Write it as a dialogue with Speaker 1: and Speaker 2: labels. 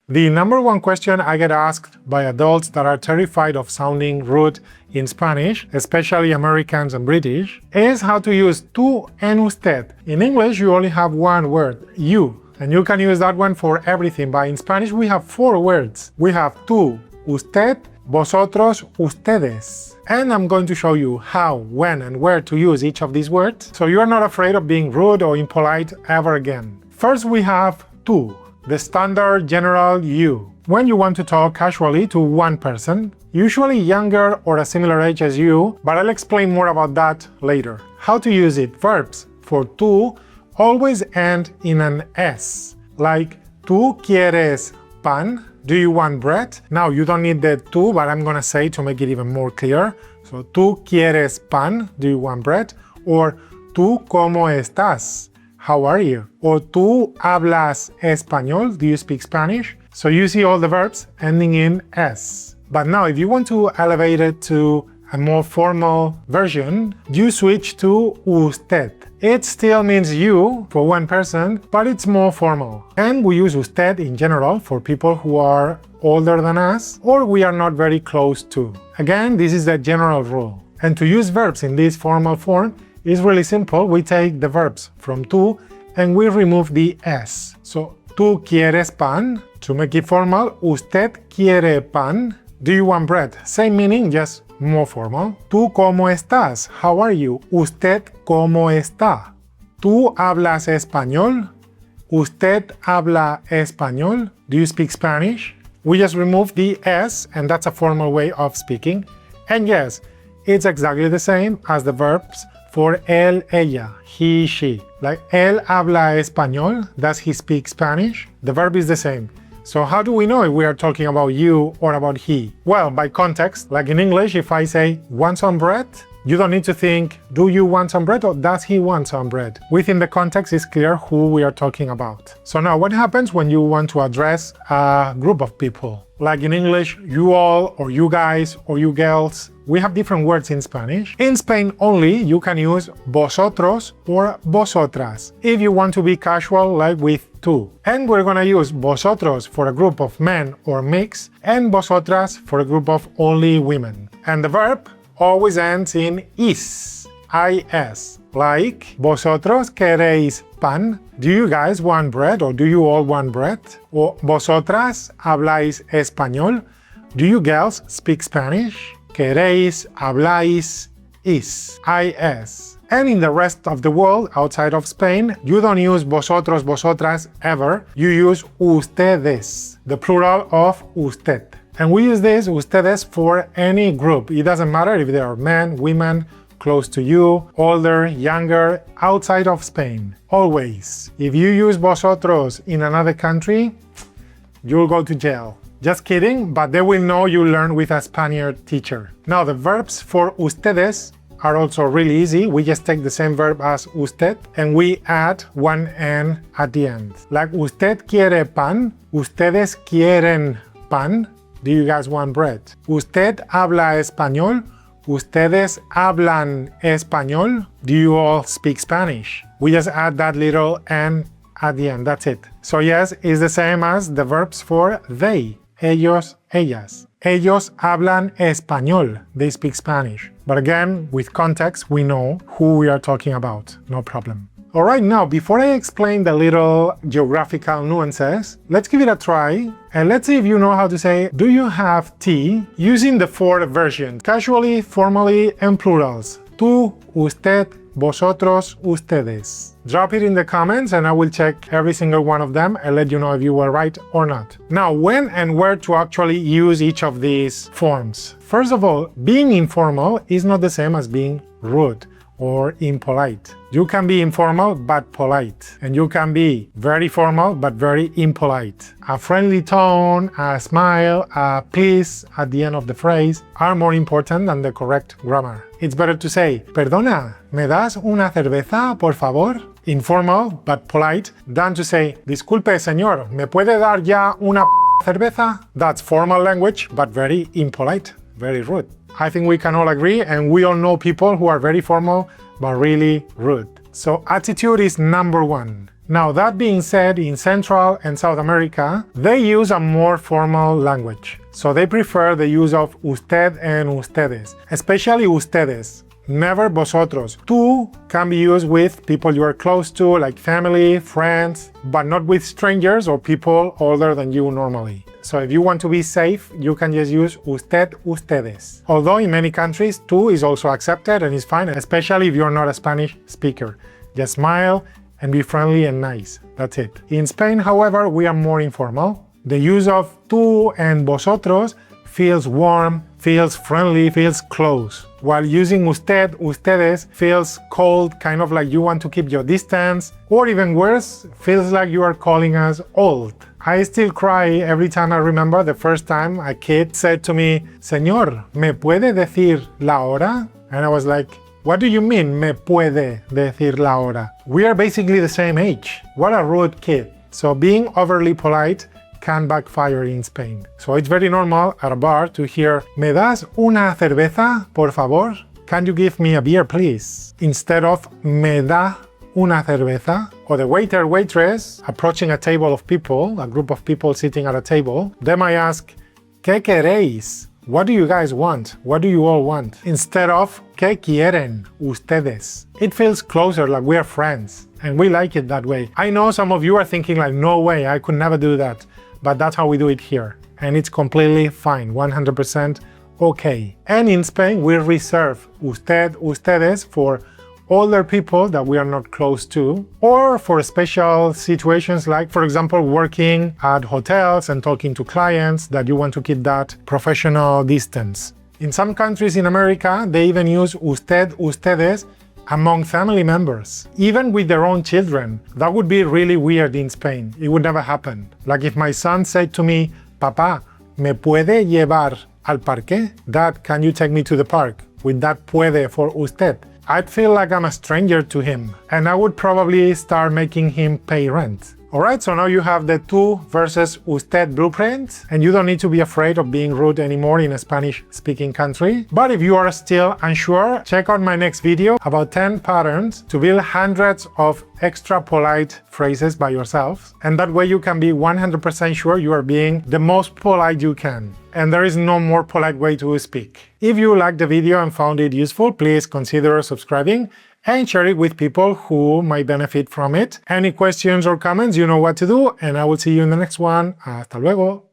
Speaker 1: The number one question I get asked by adults that are terrified of sounding rude in Spanish, especially Americans and British, is how to use tú and usted. In English, you only have one word, you, and you can use that one for everything, but in Spanish we have four words. We have tú, usted, vosotros, ustedes. And I'm going to show you how, when, and where to use each of these words, so you are not afraid of being rude or impolite ever again. First we have tú, the standard general you. When you want to talk casually to one person, usually younger or a similar age as you, but I'll explain more about that later. How to use it. Verbs for tú always end in an S, like tú quieres pan? Do you want bread? Now you don't need the tú, but I'm gonna say to make it even more clear. So tú quieres pan? Do you want bread? Or tú cómo estás? How are you? Or tú hablas español? Do you speak Spanish? So you see all the verbs ending in S. But now if you want to elevate it to a more formal version, you switch to usted. It still means you for one person, but it's more formal. And we use usted in general for people who are older than us or we are not very close to. Again, this is the general rule. And to use verbs in this formal form is really simple. We take the verbs from tú and we remove the S. So, tú quieres pan? To make it formal, usted quiere pan? Do you want bread? Same meaning, just more formal. ¿Tú cómo estás? How are you? ¿Usted cómo está? ¿Tú hablas español? ¿Usted habla español? Do you speak Spanish? We just remove the S, and that's a formal way of speaking. And yes, it's exactly the same as the verbs for él, ella, he, she. Like, él habla español, does he speak Spanish? The verb is the same. So how do we know if we are talking about you or about he? Well, by context. Like in English, if I say, want some bread? You don't need to think, do you want some bread or does he want some bread? Within the context, it's clear who we are talking about. So now what happens when you want to address a group of people? Like in English, you all or you guys or you girls. We have different words in Spanish. In Spain only, you can use vosotros or vosotras if you want to be casual, like with tú. And we're gonna use vosotros for a group of men or mix, and vosotras for a group of only women. And the verb always ends in is, is. Like, vosotros queréis pan? Do you guys want bread or do you all want bread? Or vosotras habláis español? Do you girls speak Spanish? Queréis, habláis, is. And in the rest of the world, outside of Spain, you don't use vosotros, vosotras ever. You use ustedes, the plural of usted. And we use this, ustedes, for any group. It doesn't matter if they are men, women, close to you, older, younger, outside of Spain. Always. If you use vosotros in another country, you'll go to jail. Just kidding, but they will know you learned with a Spaniard teacher. Now the verbs for ustedes are also really easy. We just take the same verb as usted and we add one N at the end. Like, usted quiere pan? Ustedes quieren pan? Do you guys want bread? ¿Usted habla español? ¿Ustedes hablan español? Do you all speak Spanish? We just add that little N at the end, that's it. So yes, it's the same as the verbs for they. Ellos, ellas. Ellos hablan español. They speak Spanish. But again, with context, we know who we are talking about. No problem. Alright, now before I explain the little geographical nuances, let's give it a try and let's see if you know how to say do you have tea using the four versions, casually, formally, and plurals. Tú, usted, vosotros, ustedes. Drop it in the comments and I will check every single one of them and let you know if you were right or not. Now, when and where to actually use each of these forms. First of all, being informal is not the same as being rude or impolite. You can be informal but polite, and you can be very formal but very impolite. A friendly tone, a smile, a please at the end of the phrase are more important than the correct grammar. It's better to say, perdona, ¿me das una cerveza, por favor? Informal but polite, than to say, disculpe señor, ¿me puede dar ya una cerveza? That's formal language but very impolite, very rude. I think we can all agree, and we all know people who are very formal but really rude. So attitude is number one. Now, that being said, in Central and South America, they use a more formal language. So they prefer the use of usted and ustedes, especially ustedes. Never vosotros. Tú can be used with people you are close to, like family, friends, but not with strangers or people older than you normally. So if you want to be safe, you can just use usted, ustedes. Although in many countries, tú is also accepted and is fine, especially if you're not a Spanish speaker. Just smile and be friendly and nice. That's it. In Spain, however, we are more informal. The use of tú and vosotros feels warm, feels friendly, feels close. While using usted, ustedes feels cold, kind of like you want to keep your distance, or even worse, feels like you are calling us old. I still cry every time I remember the first time a kid said to me, "Señor, ¿me puede decir la hora?" And I was like, "What do you mean, me puede decir la hora?" We are basically the same age. What a rude kid. So being overly polite can backfire in Spain. So it's very normal at a bar to hear, "¿Me das una cerveza, por favor? Can you give me a beer, please?" Instead of "me da una cerveza." Or the waiter, waitress, approaching a table of people, a group of people sitting at a table, they might ask, "¿Qué queréis?" What do you guys want? What do you all want? Instead of ¿Qué quieren ustedes? It feels closer, like we are friends, and we like it that way. I know some of you are thinking like, no way, I could never do that, but that's how we do it here. And it's completely fine, 100% okay. And in Spain, we reserve usted, ustedes for older people that we are not close to, or for special situations like, for example, working at hotels and talking to clients that you want to keep that professional distance. In some countries in America, they even use usted, ustedes among family members, even with their own children. That would be really weird in Spain. It would never happen. Like if my son said to me, "Papá, ¿me puede llevar al parque?" Dad, can you take me to the park? With that puede for usted. I'd feel like I'm a stranger to him, and I would probably start making him pay rent. Alright, so now you have the tú versus usted blueprint, and you don't need to be afraid of being rude anymore in a Spanish-speaking country. But if you are still unsure, check out my next video about 10 patterns to build hundreds of extra polite phrases by yourself, and that way you can be 100% sure you are being the most polite you can. And there is no more polite way to speak. If you liked the video and found it useful, please consider subscribing and share it with people who might benefit from it. Any questions or comments, you know what to do, and I will see you in the next one. Hasta luego!